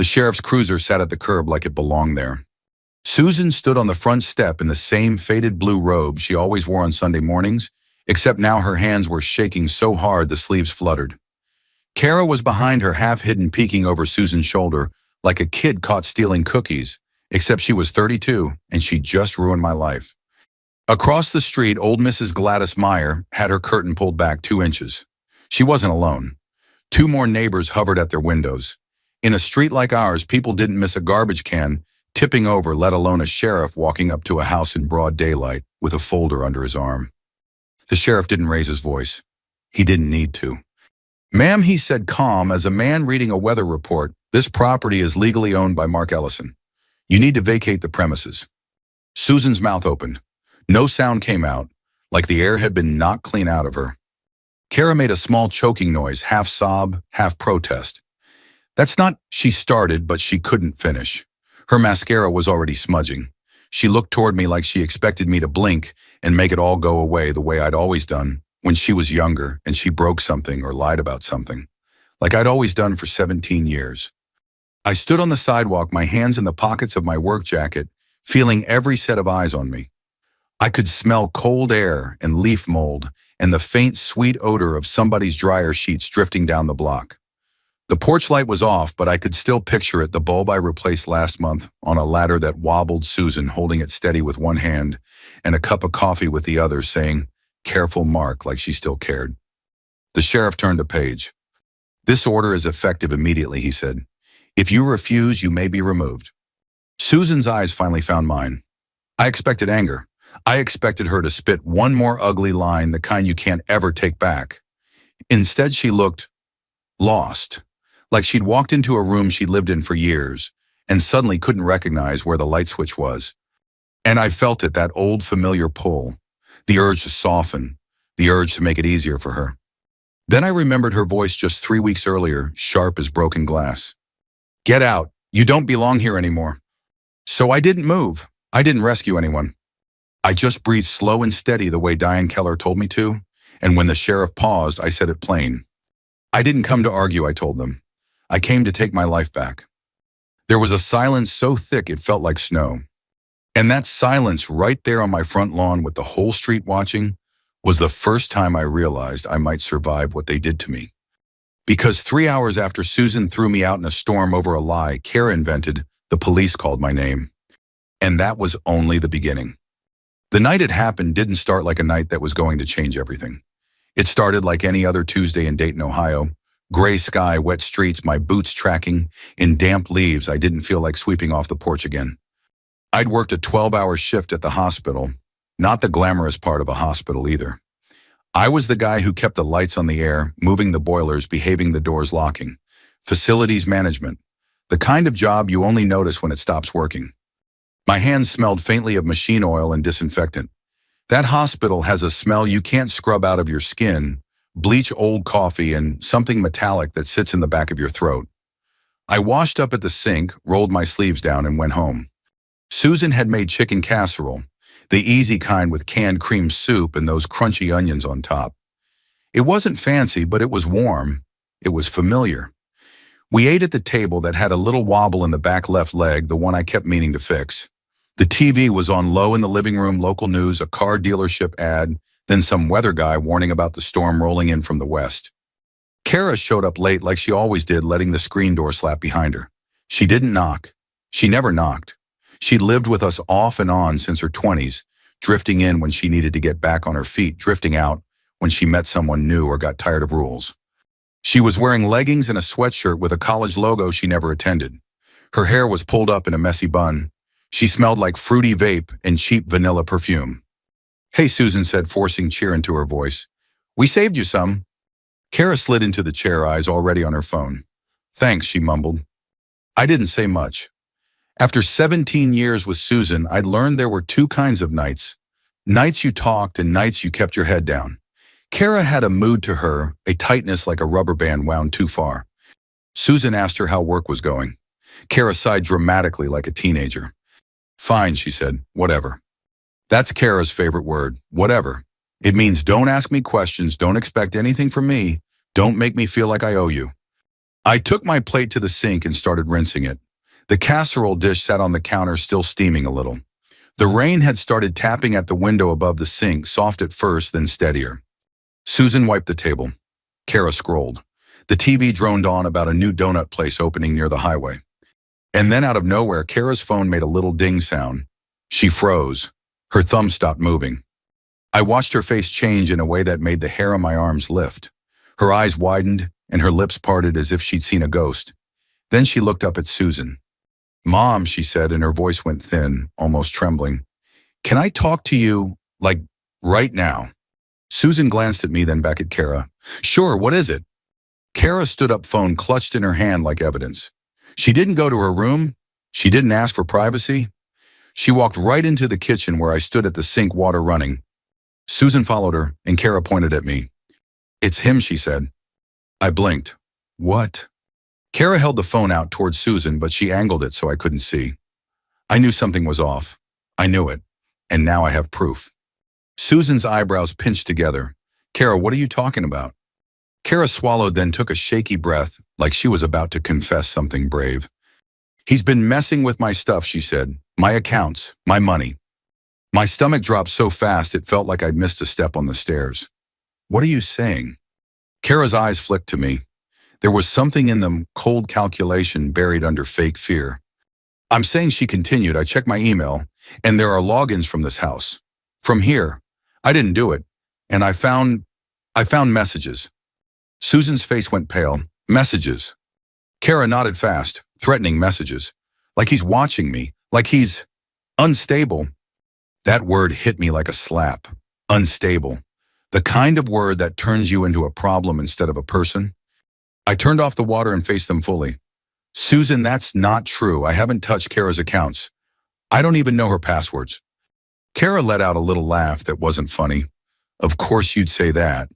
The sheriff's cruiser sat at the curb like it belonged there. Susan stood on the front step in the same faded blue robe she always wore on Sunday mornings, except now her hands were shaking so hard the sleeves fluttered. Kara was behind her, half-hidden, peeking over Susan's shoulder like a kid caught stealing cookies, except she was 32 and she just ruined my life. Across the street, old Mrs. Gladys Meyer had her curtain pulled back 2 inches. She wasn't alone. 2 more neighbors hovered at their windows. In a street like ours, people didn't miss a garbage can tipping over, let alone a sheriff walking up to a house in broad daylight with a folder under his arm. The sheriff didn't raise his voice. He didn't need to. "Ma'am," he said, calm as a man reading a weather report, "this property is legally owned by Mark Ellison. You need to vacate the premises." Susan's mouth opened. No sound came out, like the air had been knocked clean out of her. Kara made a small choking noise, half sob, half protest. "That's not," she started, but she couldn't finish. Her mascara was already smudging. She looked toward me like she expected me to blink and make it all go away the way I'd always done when she was younger and she broke something or lied about something, like I'd always done for 17 years. I stood on the sidewalk, my hands in the pockets of my work jacket, feeling every set of eyes on me. I could smell cold air and leaf mold and the faint, sweet odor of somebody's dryer sheets drifting down the block. The porch light was off, but I could still picture it, the bulb I replaced last month on a ladder that wobbled, Susan holding it steady with one hand and a cup of coffee with the other, saying, "Careful, Mark," like she still cared. The sheriff turned a page. "This order is effective immediately," he said. "If you refuse, you may be removed." Susan's eyes finally found mine. I expected anger. I expected her to spit one more ugly line, the kind you can't ever take back. Instead, she looked lost, like she'd walked into a room she'd lived in for years and suddenly couldn't recognize where the light switch was. And I felt it, that old familiar pull, the urge to soften, the urge to make it easier for her. Then I remembered her voice just 3 weeks earlier, sharp as broken glass. "Get out. You don't belong here anymore." So I didn't move. I didn't rescue anyone. I just breathed slow and steady the way Diane Keller told me to, and when the sheriff paused, I said it plain. "I didn't come to argue," I told them. "I came to take my life back." There was a silence so thick it felt like snow. And that silence right there on my front lawn with the whole street watching was the first time I realized I might survive what they did to me. Because 3 hours after Susan threw me out in a storm over a lie Kara invented, the police called my name. And that was only the beginning. The night it happened didn't start like a night that was going to change everything. It started like any other Tuesday in Dayton, Ohio. Gray sky, wet streets, my boots tracking in damp leaves. I didn't feel like sweeping off the porch again. I'd worked a 12-hour shift at the hospital, not the glamorous part of a hospital either. I was the guy who kept the lights on the air, moving the boilers, behaving the doors locking. Facilities management, the kind of job you only notice when it stops working. My hands smelled faintly of machine oil and disinfectant. That hospital has a smell you can't scrub out of your skin, bleach, old coffee, and something metallic that sits in the back of your throat. I washed up at the sink, rolled my sleeves down, and went home. Susan had made chicken casserole, the easy kind with canned cream soup and those crunchy onions on top. It wasn't fancy, but it was warm. It was familiar. We ate at the table that had a little wobble in the back left leg, the one I kept meaning to fix. The TV was on low in the living room, local news, a car dealership ad, then some weather guy warning about the storm rolling in from the west. Kara showed up late like she always did, letting the screen door slap behind her. She didn't knock. She never knocked. She'd lived with us off and on since her 20s, drifting in when she needed to get back on her feet, drifting out when she met someone new or got tired of rules. She was wearing leggings and a sweatshirt with a college logo she never attended. Her hair was pulled up in a messy bun. She smelled like fruity vape and cheap vanilla perfume. "Hey," Susan said, forcing cheer into her voice. "We saved you some." Kara slid into the chair, eyes already on her phone. "Thanks," she mumbled. I didn't say much. After 17 years with Susan, I'd learned there were 2 kinds of nights. Nights you talked and nights you kept your head down. Kara had a mood to her, a tightness like a rubber band wound too far. Susan asked her how work was going. Kara sighed dramatically like a teenager. "Fine," she said, "whatever." That's Kara's favorite word, whatever. It means don't ask me questions, don't expect anything from me, don't make me feel like I owe you. I took my plate to the sink and started rinsing it. The casserole dish sat on the counter still steaming a little. The rain had started tapping at the window above the sink, soft at first, then steadier. Susan wiped the table. Kara scrolled. The TV droned on about a new donut place opening near the highway. And then out of nowhere, Kara's phone made a little ding sound. She froze. Her thumb stopped moving. I watched her face change in a way that made the hair on my arms lift. Her eyes widened and her lips parted as if she'd seen a ghost. Then she looked up at Susan. "Mom," she said, and her voice went thin, almost trembling. "Can I talk to you, like, right now?" Susan glanced at me, then back at Kara. "Sure, what is it?" Kara stood up, phone clutched in her hand like evidence. She didn't go to her room. She didn't ask for privacy. She walked right into the kitchen where I stood at the sink, water running. Susan followed her, and Kara pointed at me. "It's him," she said. I blinked. "What?" Kara held the phone out towards Susan, but she angled it so I couldn't see. I knew something was off. I knew it. And now I have proof. Susan's eyebrows pinched together. "Kara, what are you talking about?" Kara swallowed, then took a shaky breath, like she was about to confess something brave. "He's been messing with my stuff," she said. "My accounts, my money." My stomach dropped so fast it felt like I'd missed a step on the stairs. "What are you saying?" Kara's eyes flicked to me. There was something in them, cold calculation buried under fake fear. "I'm saying," she continued, "I checked my email, and there are logins from this house. From here. I didn't do it. And I found messages." Susan's face went pale. "Messages." Kara nodded fast, threatening messages. Like he's watching me, like he's unstable. That word hit me like a slap. Unstable. The kind of word that turns you into a problem instead of a person. I turned off the water and faced them fully. "Susan, that's not true. I haven't touched Kara's accounts. I don't even know her passwords." Kara let out a little laugh that wasn't funny. "Of course you'd say that."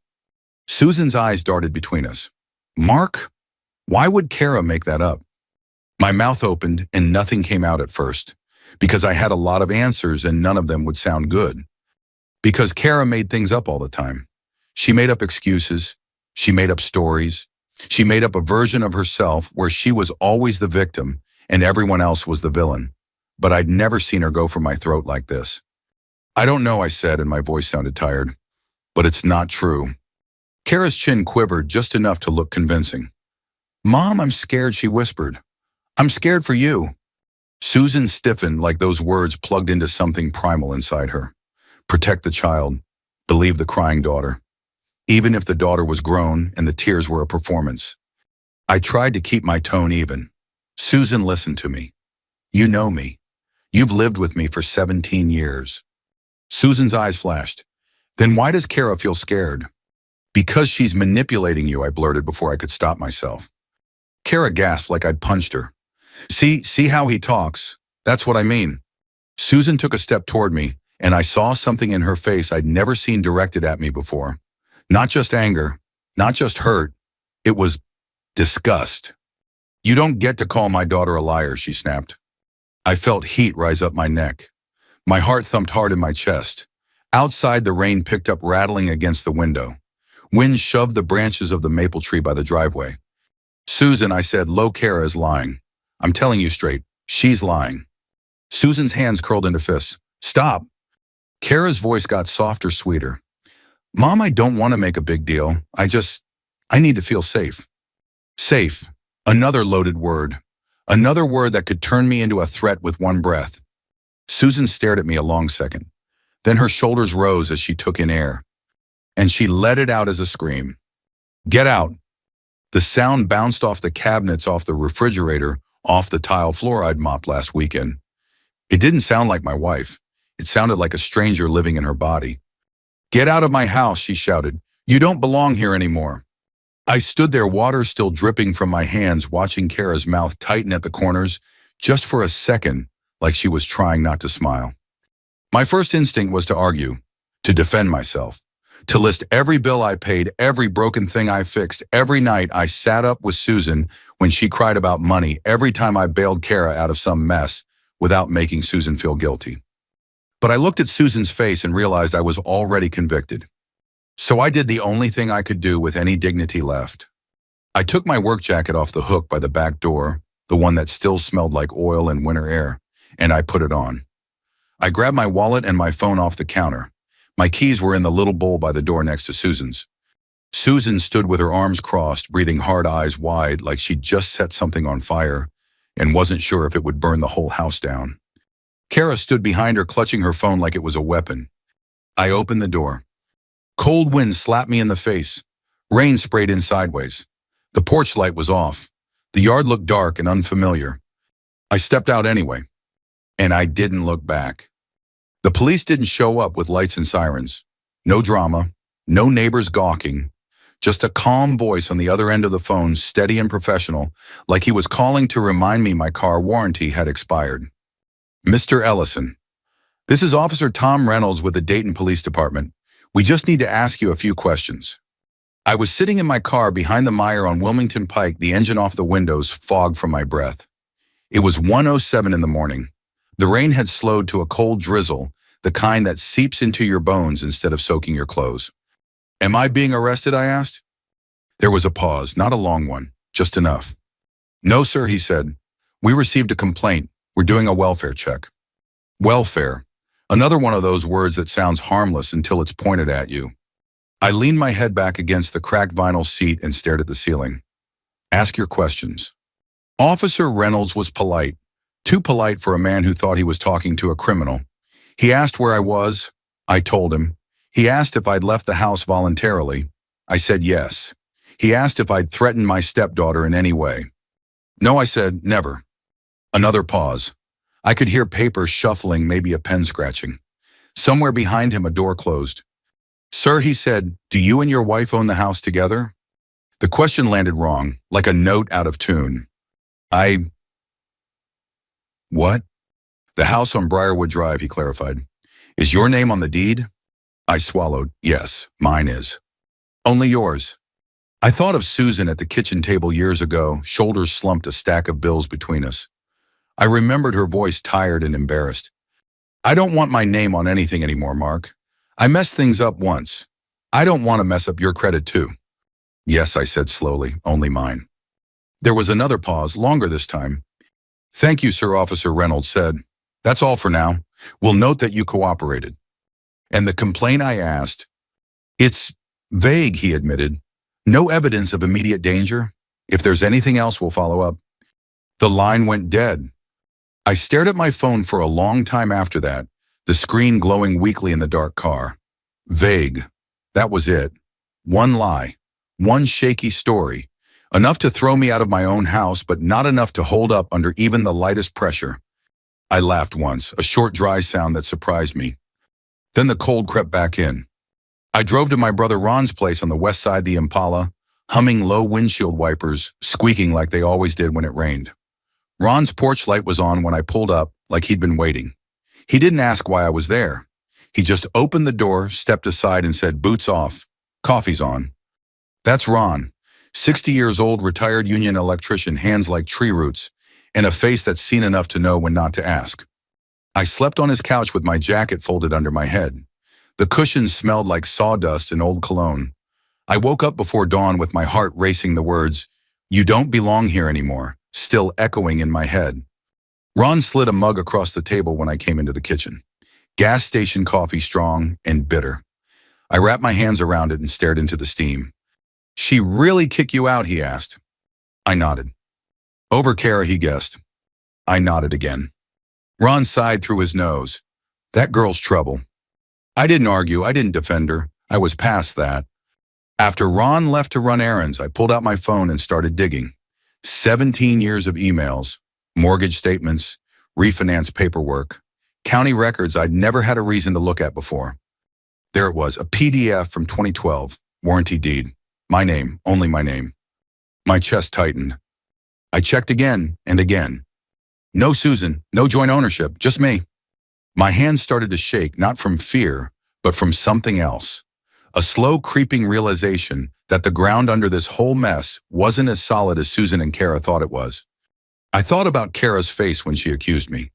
Susan's eyes darted between us. "Mark? Why would Kara make that up?" My mouth opened and nothing came out at first, because I had a lot of answers and none of them would sound good. Because Kara made things up all the time. She made up excuses. She made up stories. She made up a version of herself where she was always the victim and everyone else was the villain. But I'd never seen her go for my throat like this. "I don't know," I said, and my voice sounded tired. "But it's not true." Kara's chin quivered just enough to look convincing. "Mom, I'm scared," she whispered. "I'm scared for you." Susan stiffened like those words plugged into something primal inside her. Protect the child. Believe the crying daughter. Even if the daughter was grown and the tears were a performance. I tried to keep my tone even. "Susan, listen to me. You know me. You've lived with me for 17 years. Susan's eyes flashed. "Then why does Kara feel scared?" "Because she's manipulating you," I blurted before I could stop myself. Kara gasped like I'd punched her. See how he talks? That's what I mean." Susan took a step toward me, and I saw something in her face I'd never seen directed at me before. Not just anger, not just hurt. It was disgust. "You don't get to call my daughter a liar," she snapped. I felt heat rise up my neck. My heart thumped hard in my chest. Outside, the rain picked up, rattling against the window. Wind shoved the branches of the maple tree by the driveway. "Susan," I said, "Lo, Kara is lying. I'm telling you straight, she's lying." Susan's hands curled into fists. "Stop." Kara's voice got softer, sweeter. "Mom, I don't want to make a big deal. I need to feel safe." Safe. Another loaded word. Another word that could turn me into a threat with one breath. Susan stared at me a long second. Then her shoulders rose as she took in air. And she let it out as a scream. "Get out." The sound bounced off the cabinets, off the refrigerator, off the tile floor I'd mopped last weekend. It didn't sound like my wife. It sounded like a stranger living in her body. "Get out of my house," she shouted. "You don't belong here anymore." I stood there, water still dripping from my hands, watching Kara's mouth tighten at the corners, just for a second, like she was trying not to smile. My first instinct was to argue, to defend myself, to list every bill I paid, every broken thing I fixed, every night I sat up with Susan when she cried about money, every time I bailed Kara out of some mess without making Susan feel guilty. But I looked at Susan's face and realized I was already convicted. So I did the only thing I could do with any dignity left. I took my work jacket off the hook by the back door, the one that still smelled like oil and winter air, and I put it on. I grabbed my wallet and my phone off the counter. My keys were in the little bowl by the door next to Susan's. Susan stood with her arms crossed, breathing hard, eyes wide, like she'd just set something on fire and wasn't sure if it would burn the whole house down. Kara stood behind her, clutching her phone like it was a weapon. I opened the door. Cold wind slapped me in the face. Rain sprayed in sideways. The porch light was off. The yard looked dark and unfamiliar. I stepped out anyway, and I didn't look back. The police didn't show up with lights and sirens. No drama, no neighbors gawking, just a calm voice on the other end of the phone, steady and professional, like he was calling to remind me my car warranty had expired. Mr. Ellison, this is Officer Tom Reynolds with the Dayton Police Department. We just need to ask you a few questions. I was sitting in my car behind the Meijer on Wilmington Pike, the engine off the windows, fog from my breath. It was 1:07 in the morning. The rain had slowed to a cold drizzle, the kind that seeps into your bones instead of soaking your clothes. Am I being arrested? I asked. There was a pause, not a long one, just enough. No, sir, he said. We received a complaint. We're doing a welfare check. Welfare. Another one of those words that sounds harmless until it's pointed at you. I leaned my head back against the cracked vinyl seat and stared at the ceiling. Ask your questions. Officer Reynolds was polite, too polite for a man who thought he was talking to a criminal. He asked where I was. I told him. He asked if I'd left the house voluntarily. I said yes. He asked if I'd threatened my stepdaughter in any way. No, I said, never. Another pause. I could hear paper shuffling, maybe a pen scratching. Somewhere behind him, a door closed. Sir, he said, do you and your wife own the house together? The question landed wrong, like a note out of tune. What? The house on Briarwood Drive, he clarified. Is your name on the deed? I swallowed. Yes, mine is. Only yours. I thought of Susan at the kitchen table years ago, shoulders slumped, a stack of bills between us. I remembered her voice, tired and embarrassed. I don't want my name on anything anymore, Mark. I messed things up once. I don't want to mess up your credit too. Yes, I said slowly, only mine. There was another pause, longer this time. Thank you, sir, Officer Reynolds said. That's all for now. We'll note that you cooperated. And the complaint, I asked. It's vague, he admitted. No evidence of immediate danger. If there's anything else, we'll follow up. The line went dead. I stared at my phone for a long time after that, the screen glowing weakly in the dark car. Vague. That was it. One lie. One shaky story. Enough to throw me out of my own house, but not enough to hold up under even the lightest pressure. I laughed once, a short, dry sound that surprised me. Then the cold crept back in. I drove to my brother Ron's place on the west side, the Impala, humming low windshield wipers, squeaking like they always did when it rained. Ron's porch light was on when I pulled up, like he'd been waiting. He didn't ask why I was there. He just opened the door, stepped aside, and said, "Boots off. Coffee's on." That's Ron, 60 years old, retired union electrician, hands like tree roots, and a face that's seen enough to know when not to ask. I slept on his couch with my jacket folded under my head. The cushions smelled like sawdust and old cologne. I woke up before dawn with my heart racing, the words, "You don't belong here anymore," still echoing in my head. Ron slid a mug across the table when I came into the kitchen. Gas station coffee, strong and bitter. I wrapped my hands around it and stared into the steam. "She really kick you out?" he asked. I nodded. "Over Kara," he guessed. I nodded again. Ron sighed through his nose. "That girl's trouble." I didn't argue. I didn't defend her. I was past that. After Ron left to run errands, I pulled out my phone and started digging. 17 years of emails, mortgage statements, refinance paperwork, county records I'd never had a reason to look at before. There it was, a PDF from 2012, warranty deed. My name, only my name. My chest tightened. I checked again and again. No Susan, no joint ownership, just me. My hands started to shake, not from fear, but from something else. A slow creeping realization that the ground under this whole mess wasn't as solid as Susan and Kara thought it was. I thought about Kara's face when she accused me,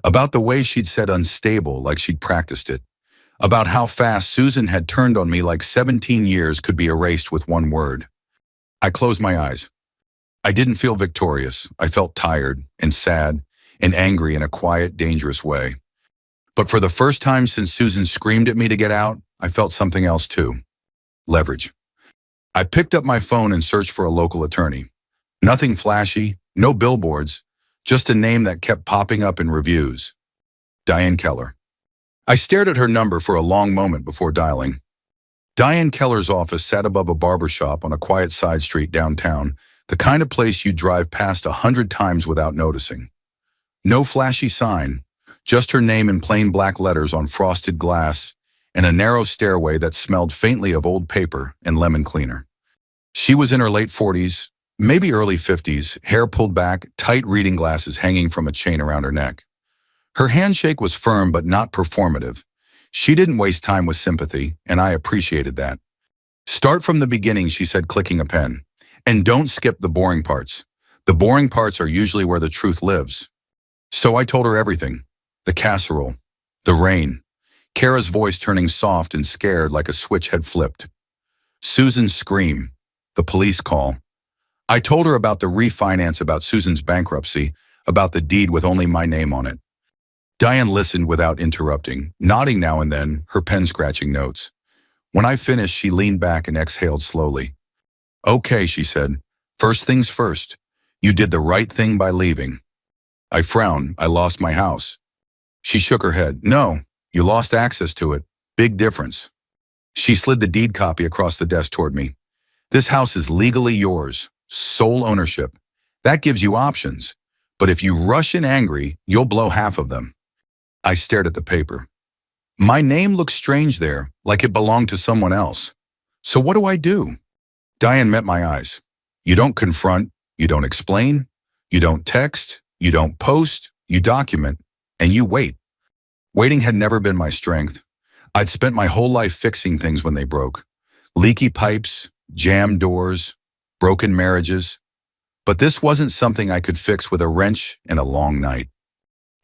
about the way she'd said unstable like she'd practiced it, about how fast Susan had turned on me like 17 years could be erased with one word. I closed my eyes. I didn't feel victorious. I felt tired and sad and angry in a quiet, dangerous way. But for the first time since Susan screamed at me to get out, I felt something else too. Leverage. I picked up my phone and searched for a local attorney. Nothing flashy, no billboards, just a name that kept popping up in reviews. Diane Keller. I stared at her number for a long moment before dialing. Diane Keller's office sat above a barber shop on a quiet side street downtown, the kind of place you'd drive past 100 times without noticing. No flashy sign, just her name in plain black letters on frosted glass and a narrow stairway that smelled faintly of old paper and lemon cleaner. She was in her late 40s, maybe early 50s, hair pulled back, tight reading glasses hanging from a chain around her neck. Her handshake was firm but not performative. She didn't waste time with sympathy, and I appreciated that. Start from the beginning, she said, clicking a pen. And don't skip the boring parts. The boring parts are usually where the truth lives. So I told her everything. The casserole. The rain. Kara's voice turning soft and scared like a switch had flipped. Susan's scream. The police call. I told her about the refinance, about Susan's bankruptcy, about the deed with only my name on it. Diane listened without interrupting, nodding now and then, her pen scratching notes. When I finished, she leaned back and exhaled slowly. Okay, she said. First things first. You did the right thing by leaving. I frowned. I lost my house. She shook her head. No, you lost access to it. Big difference. She slid the deed copy across the desk toward me. This house is legally yours. Sole ownership. That gives you options. But if you rush in angry, you'll blow half of them. I stared at the paper. My name looks strange there, like it belonged to someone else. So what do I do? Diane met my eyes. You don't confront, you don't explain, you don't text, you don't post, you document, and you wait. Waiting had never been my strength. I'd spent my whole life fixing things when they broke. Leaky pipes, jammed doors, broken marriages. But this wasn't something I could fix with a wrench and a long night.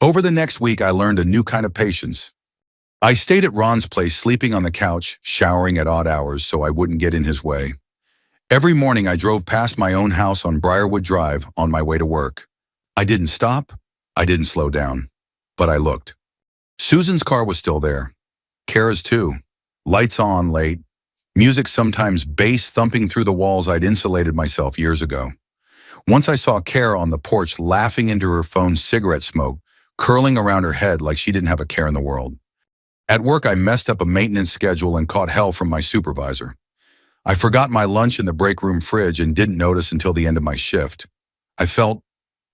Over the next week, I learned a new kind of patience. I stayed at Ron's place, sleeping on the couch, showering at odd hours so I wouldn't get in his way. Every morning, I drove past my own house on Briarwood Drive on my way to work. I didn't stop. I didn't slow down. But I looked. Susan's car was still there. Kara's too. Lights on late. Music sometimes bass thumping through the walls I'd insulated myself years ago. Once I saw Kara on the porch laughing into her phone's cigarette smoke, curling around her head like she didn't have a care in the world. At work, I messed up a maintenance schedule and caught hell from my supervisor. I forgot my lunch in the break room fridge and didn't notice until the end of my shift. I felt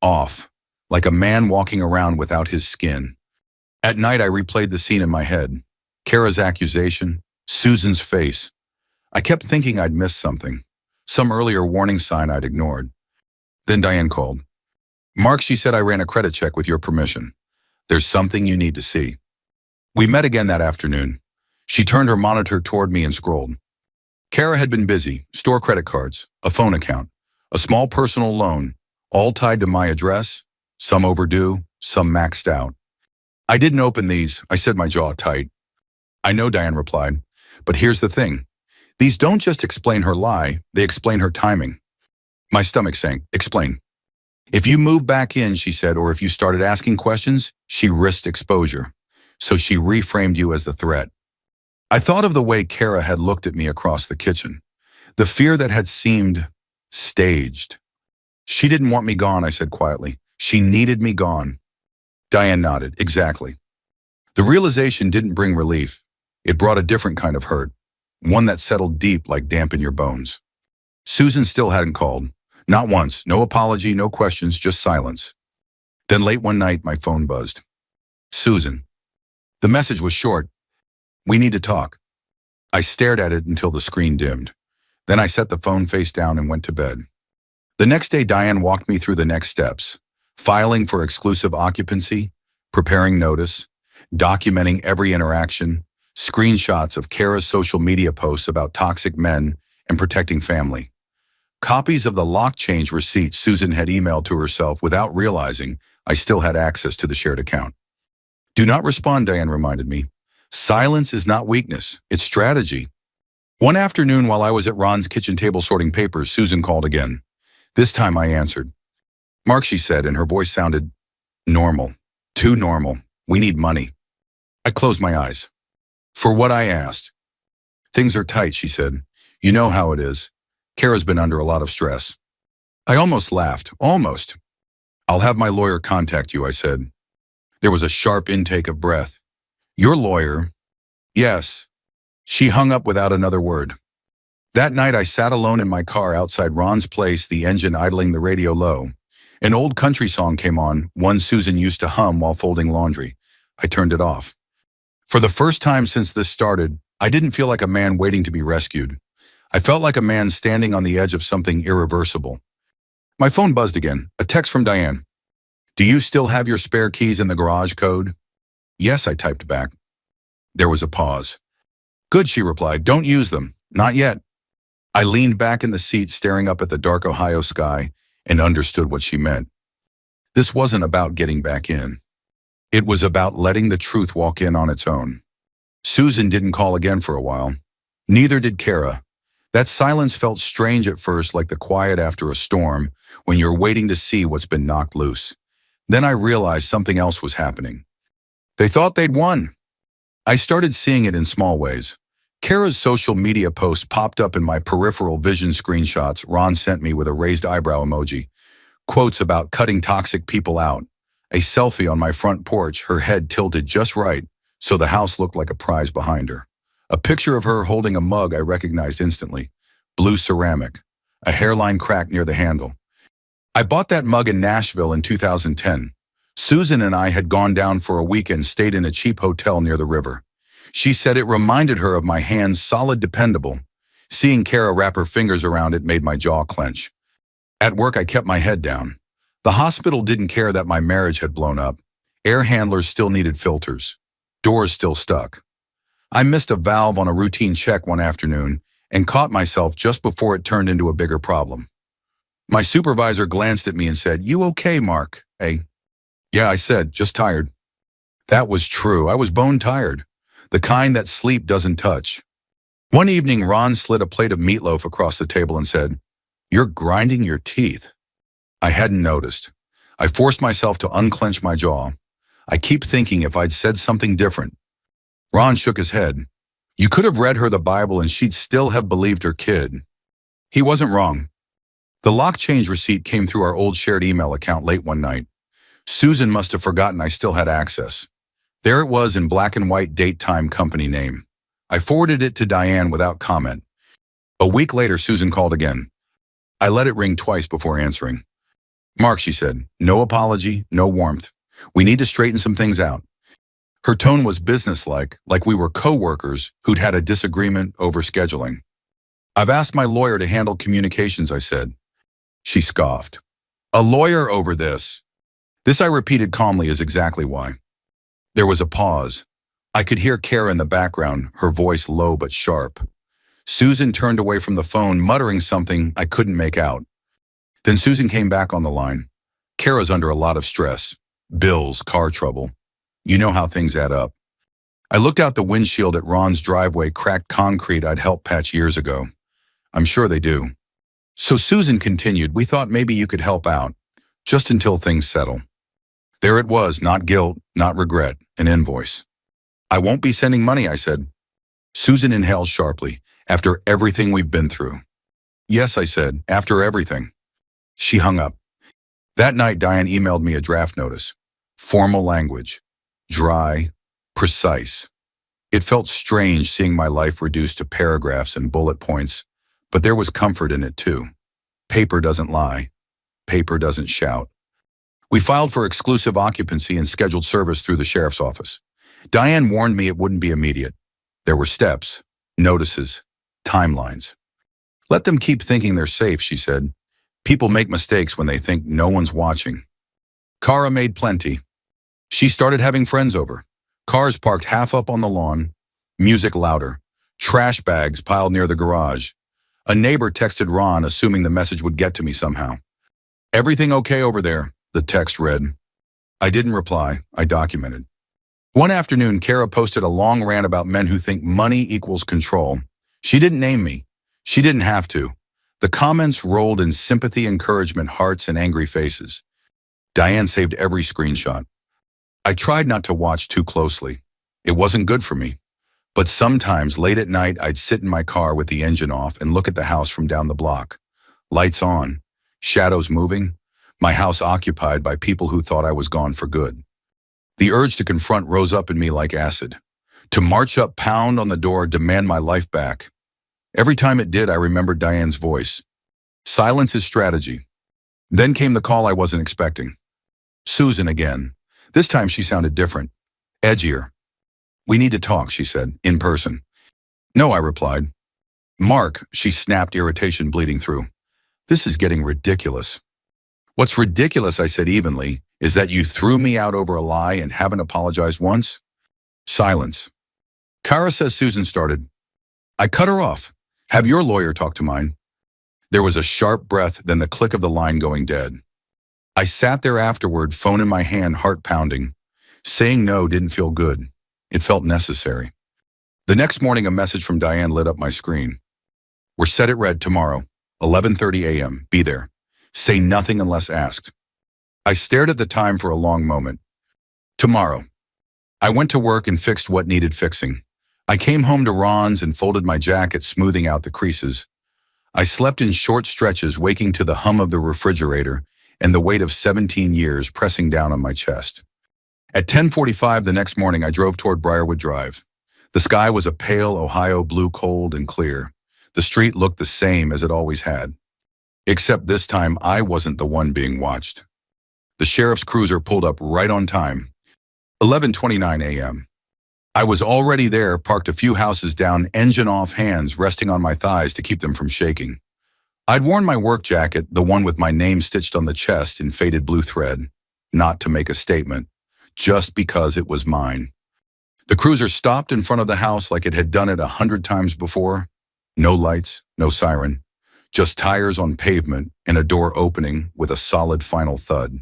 off, like a man walking around without his skin. At night, I replayed the scene in my head. Kara's accusation, Susan's face. I kept thinking I'd missed something, some earlier warning sign I'd ignored. Then Diane called. Mark, she said, I ran a credit check with your permission. There's something you need to see. We met again that afternoon. She turned her monitor toward me and scrolled. Kara had been busy, store credit cards, a phone account, a small personal loan, all tied to my address, some overdue, some maxed out. I didn't open these, I said, my jaw tight. I know, Diane replied, but here's the thing. These don't just explain her lie, they explain her timing. My stomach sank. Explain. If you moved back in, she said, or if you started asking questions, she risked exposure. So she reframed you as the threat. I thought of the way Kara had looked at me across the kitchen, the fear that had seemed staged. She didn't want me gone, I said quietly. She needed me gone. Diane nodded. Exactly. The realization didn't bring relief. It brought a different kind of hurt, one that settled deep like damp in your bones. Susan still hadn't called. Not once. No apology, no questions, just silence. Then late one night, my phone buzzed. Susan. The message was short. We need to talk. I stared at it until the screen dimmed. Then I set the phone face down and went to bed. The next day, Diane walked me through the next steps, filing for exclusive occupancy, preparing notice, documenting every interaction, screenshots of Kara's social media posts about toxic men and protecting family. Copies of the lock change receipt Susan had emailed to herself without realizing I still had access to the shared account. Do not respond, Diane reminded me. Silence is not weakness, it's strategy. One afternoon while I was at Ron's kitchen table sorting papers, Susan called again. This time I answered. Mark, she said, and her voice sounded normal. Too normal. We need money. I closed my eyes. For what, I asked. Things are tight, she said. You know how it is. Kara's been under a lot of stress. I almost laughed. Almost. I'll have my lawyer contact you, I said. There was a sharp intake of breath. Your lawyer? Yes. She hung up without another word. That night I sat alone in my car outside Ron's place, the engine idling, the radio low. An old country song came on, one Susan used to hum while folding laundry. I turned it off. For the first time since this started, I didn't feel like a man waiting to be rescued. I felt like a man standing on the edge of something irreversible. My phone buzzed again, a text from Diane. Do you still have your spare keys in the garage code? Yes, I typed back. There was a pause. Good, she replied. Don't use them. Not yet. I leaned back in the seat, staring up at the dark Ohio sky, and understood what she meant. This wasn't about getting back in. It was about letting the truth walk in on its own. Susan didn't call again for a while. Neither did Kara. That silence felt strange at first, like the quiet after a storm, when you're waiting to see what's been knocked loose. Then I realized something else was happening. They thought they'd won. I started seeing it in small ways. Kara's social media post popped up in my peripheral vision screenshots Ron sent me with a raised eyebrow emoji. Quotes about cutting toxic people out. A selfie on my front porch, her head tilted just right, so the house looked like a prize behind her. A picture of her holding a mug I recognized instantly. Blue ceramic. A hairline crack near the handle. I bought that mug in Nashville in 2010. Susan and I had gone down for a weekend, stayed in a cheap hotel near the river. She said it reminded her of my hands, solid, dependable. Seeing Kara wrap her fingers around it made my jaw clench. At work, I kept my head down. The hospital didn't care that my marriage had blown up. Air handlers still needed filters. Doors still stuck. I missed a valve on a routine check one afternoon and caught myself just before it turned into a bigger problem. My supervisor glanced at me and said, "You okay, Mark?" Hey. Yeah, I said, just tired. That was true. I was bone tired. The kind that sleep doesn't touch. One evening, Ron slid a plate of meatloaf across the table and said, "You're grinding your teeth." I hadn't noticed. I forced myself to unclench my jaw. I keep thinking if I'd said something different. Ron shook his head. You could have read her the Bible and she'd still have believed her kid. He wasn't wrong. The lock change receipt came through our old shared email account late one night. Susan must have forgotten I still had access. There it was in black and white, date, time, company name. I forwarded it to Diane without comment. A week later, Susan called again. I let it ring twice before answering. Mark, she said, no apology, no warmth. We need to straighten some things out. Her tone was businesslike, like we were co-workers who'd had a disagreement over scheduling. I've asked my lawyer to handle communications, I said. She scoffed. A lawyer over this? This, I repeated calmly, is exactly why. There was a pause. I could hear Kara in the background, her voice low but sharp. Susan turned away from the phone, muttering something I couldn't make out. Then Susan came back on the line. Kara's under a lot of stress. Bills, car trouble. You know how things add up. I looked out the windshield at Ron's driveway, cracked concrete I'd helped patch years ago. I'm sure they do. So Susan continued, we thought maybe you could help out, just until things settle. There it was, not guilt, not regret, an invoice. I won't be sending money, I said. Susan inhaled sharply. After everything we've been through. Yes, I said, after everything. She hung up. That night, Diane emailed me a draft notice. Formal language. Dry. Precise. It felt strange seeing my life reduced to paragraphs and bullet points, but there was comfort in it too. Paper doesn't lie. Paper doesn't shout. We filed for exclusive occupancy and scheduled service through the sheriff's office. Diane warned me it wouldn't be immediate. There were steps, notices, timelines. Let them keep thinking they're safe, she said. People make mistakes when they think no one's watching. Kara made plenty. She started having friends over. Cars parked half up on the lawn, music louder, trash bags piled near the garage. A neighbor texted Ron, assuming the message would get to me somehow. Everything okay over there? The text read. I didn't reply. I documented. One afternoon, Kara posted a long rant about men who think money equals control. She didn't name me. She didn't have to. The comments rolled in sympathy, encouragement, hearts, and angry faces. Diane saved every screenshot. I tried not to watch too closely. It wasn't good for me. But sometimes, late at night, I'd sit in my car with the engine off and look at the house from down the block. Lights on, shadows moving, my house occupied by people who thought I was gone for good. The urge to confront rose up in me like acid. To march up, pound on the door, demand my life back. Every time it did, I remembered Diane's voice. Silence is strategy. Then came the call I wasn't expecting. Susan again. This time she sounded different, edgier. We need to talk, she said, in person. No, I replied. Mark, she snapped, irritation bleeding through. This is getting ridiculous. What's ridiculous, I said evenly, is that you threw me out over a lie and haven't apologized once? Silence. Kara says Susan started. I cut her off. Have your lawyer talk to mine. There was a sharp breath, then the click of the line going dead. I sat there afterward, phone in my hand, heart pounding. Saying no didn't feel good. It felt necessary. The next morning, a message from Diane lit up my screen. We're set, it read, tomorrow, 11:30 a.m. Be there. Say nothing unless asked. I stared at the time for a long moment. Tomorrow. I went to work and fixed what needed fixing. I came home to Ron's and folded my jacket, smoothing out the creases. I slept in short stretches, waking to the hum of the refrigerator and the weight of 17 years pressing down on my chest. At 10:45 the next morning, I drove toward Briarwood Drive. The sky was a pale Ohio blue, cold and clear. The street looked the same as it always had. Except this time, I wasn't the one being watched. The sheriff's cruiser pulled up right on time. 11:29 a.m. I was already there, parked a few houses down, engine off, hands resting on my thighs to keep them from shaking. I'd worn my work jacket, the one with my name stitched on the chest in faded blue thread, not to make a statement, just because it was mine. The cruiser stopped in front of the house like it had done it 100 times before. No lights, no siren, just tires on pavement and a door opening with a solid final thud.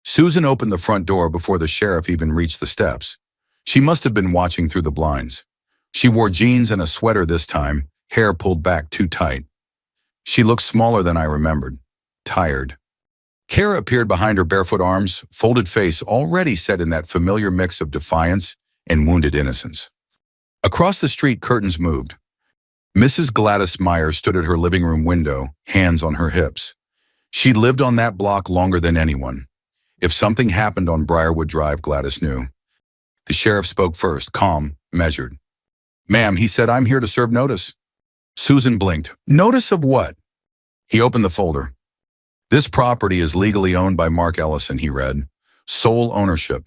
Susan opened the front door before the sheriff even reached the steps. She must have been watching through the blinds. She wore jeans and a sweater this time, hair pulled back too tight. She looked smaller than I remembered, tired. Kara appeared behind her barefoot arms, folded face already set in that familiar mix of defiance and wounded innocence. Across the street, curtains moved. Mrs. Gladys Meyer stood at her living room window, hands on her hips. She lived on that block longer than anyone. If something happened on Briarwood Drive, Gladys knew. The sheriff spoke first, calm, measured. Ma'am, he said, I'm here to serve notice. Susan blinked. Notice of what? He opened the folder. This property is legally owned by Mark Ellison, he read. Sole ownership.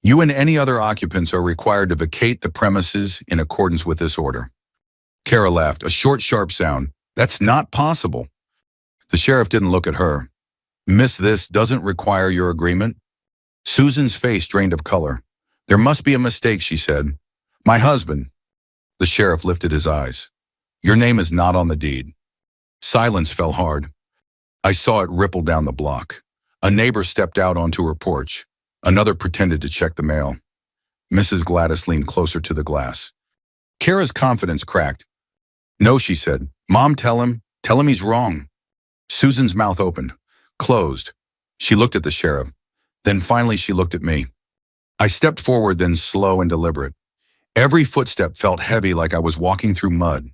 You and any other occupants are required to vacate the premises in accordance with this order. Kara laughed, a short, sharp sound. That's not possible. The sheriff didn't look at her. Miss, this doesn't require your agreement. Susan's face drained of color. There must be a mistake, she said. My husband. The sheriff lifted his eyes. Your name is not on the deed. Silence fell hard. I saw it ripple down the block. A neighbor stepped out onto her porch. Another pretended to check the mail. Mrs. Gladys leaned closer to the glass. Kara's confidence cracked. No, she said. Mom, tell him he's wrong. Susan's mouth opened, closed. She looked at the sheriff. Then finally she looked at me. I stepped forward, then slow and deliberate. Every footstep felt heavy, like I was walking through mud.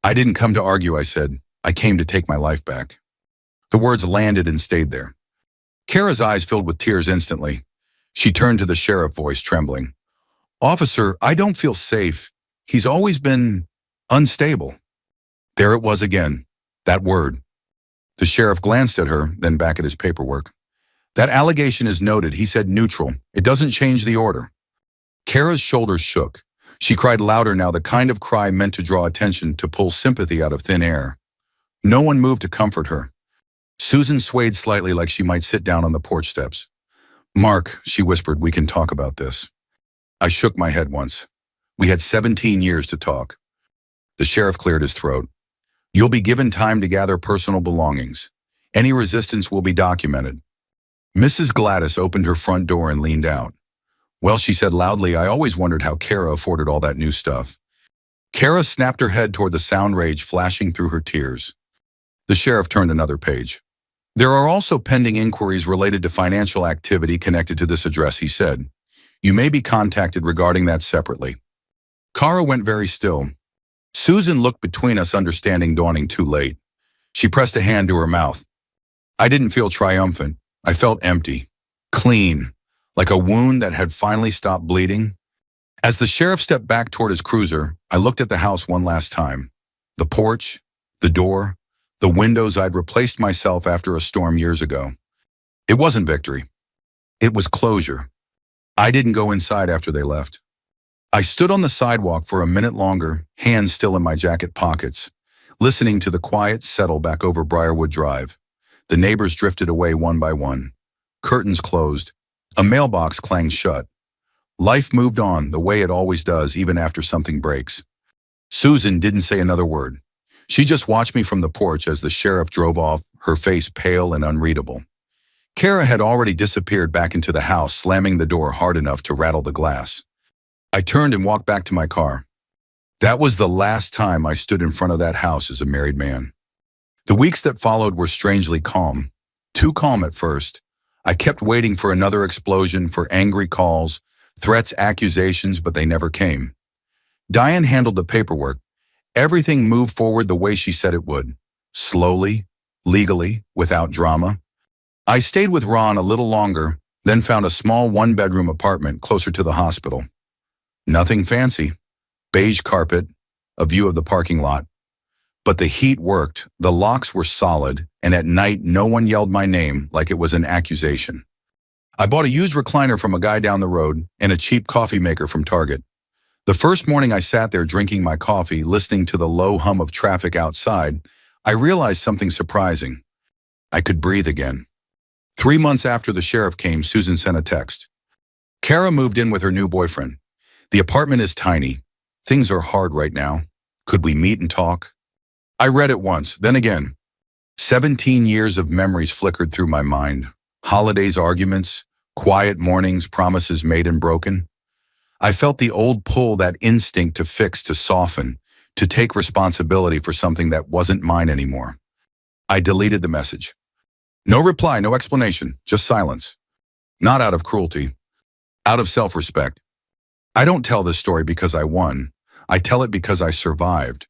I didn't come to argue, I said. I came to take my life back. The words landed and stayed there. Kara's eyes filled with tears instantly. She turned to the sheriff, voice trembling. Officer, I don't feel safe. He's always been unstable. There it was again, that word. The sheriff glanced at her, then back at his paperwork. That allegation is noted, he said, neutral. It doesn't change the order. Kara's shoulders shook. She cried louder now, the kind of cry meant to draw attention, to pull sympathy out of thin air. No one moved to comfort her. Susan swayed slightly, like she might sit down on the porch steps. Mark, she whispered, we can talk about this. I shook my head once. We had 17 years to talk. The sheriff cleared his throat. You'll be given time to gather personal belongings. Any resistance will be documented. Mrs. Gladys opened her front door and leaned out. Well, she said loudly, I always wondered how Kara afforded all that new stuff. Kara snapped her head toward the sound rage flashing through her tears. The sheriff turned another page. There are also pending inquiries related to financial activity connected to this address, he said. You may be contacted regarding that separately. Kara went very still. Susan looked between us, understanding dawning too late. She pressed a hand to her mouth. I didn't feel triumphant. I felt empty, clean, like a wound that had finally stopped bleeding. As the sheriff stepped back toward his cruiser, I looked at the house one last time. The porch, the door, the windows I'd replaced myself after a storm years ago. It wasn't victory. It was closure. I didn't go inside after they left. I stood on the sidewalk for a minute longer, hands still in my jacket pockets, listening to the quiet settle back over Briarwood Drive. The neighbors drifted away one by one. Curtains closed. A mailbox clanged shut. Life moved on the way it always does, even after something breaks. Susan didn't say another word. She just watched me from the porch as the sheriff drove off, her face pale and unreadable. Kara had already disappeared back into the house, slamming the door hard enough to rattle the glass. I turned and walked back to my car. That was the last time I stood in front of that house as a married man. The weeks that followed were strangely calm. Too calm at first. I kept waiting for another explosion, for angry calls, threats, accusations, but they never came. Diane handled the paperwork. Everything moved forward the way she said it would. Slowly, legally, without drama. I stayed with Ron a little longer, then found a small one-bedroom apartment closer to the hospital. Nothing fancy. Beige carpet, a view of the parking lot. But the heat worked, the locks were solid, and at night no one yelled my name like it was an accusation. I bought a used recliner from a guy down the road and a cheap coffee maker from Target. The first morning I sat there drinking my coffee, listening to the low hum of traffic outside, I realized something surprising. I could breathe again. 3 months after the sheriff came, Susan sent a text. Kara moved in with her new boyfriend. The apartment is tiny. Things are hard right now. Could we meet and talk? I read it once, then again. 17 years of memories flickered through my mind. Holidays, arguments, quiet mornings, promises made and broken. I felt the old pull, that instinct to fix, to soften, to take responsibility for something that wasn't mine anymore. I deleted the message. No reply, no explanation, just silence. Not out of cruelty, out of self-respect. I don't tell this story because I won. I tell it because I survived.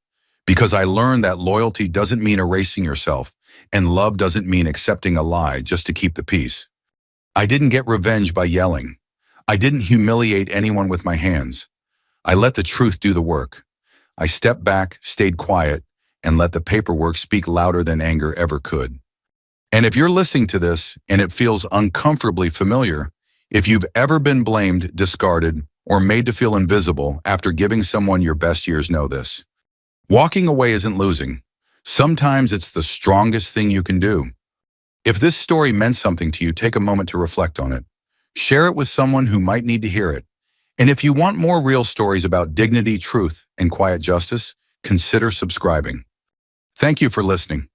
Because I learned that loyalty doesn't mean erasing yourself, and love doesn't mean accepting a lie just to keep the peace. I didn't get revenge by yelling. I didn't humiliate anyone with my hands. I let the truth do the work. I stepped back, stayed quiet, and let the paperwork speak louder than anger ever could. And if you're listening to this and it feels uncomfortably familiar, if you've ever been blamed, discarded, or made to feel invisible after giving someone your best years, know this. Walking away isn't losing. Sometimes it's the strongest thing you can do. If this story meant something to you, take a moment to reflect on it. Share it with someone who might need to hear it. And if you want more real stories about dignity, truth, and quiet justice, consider subscribing. Thank you for listening.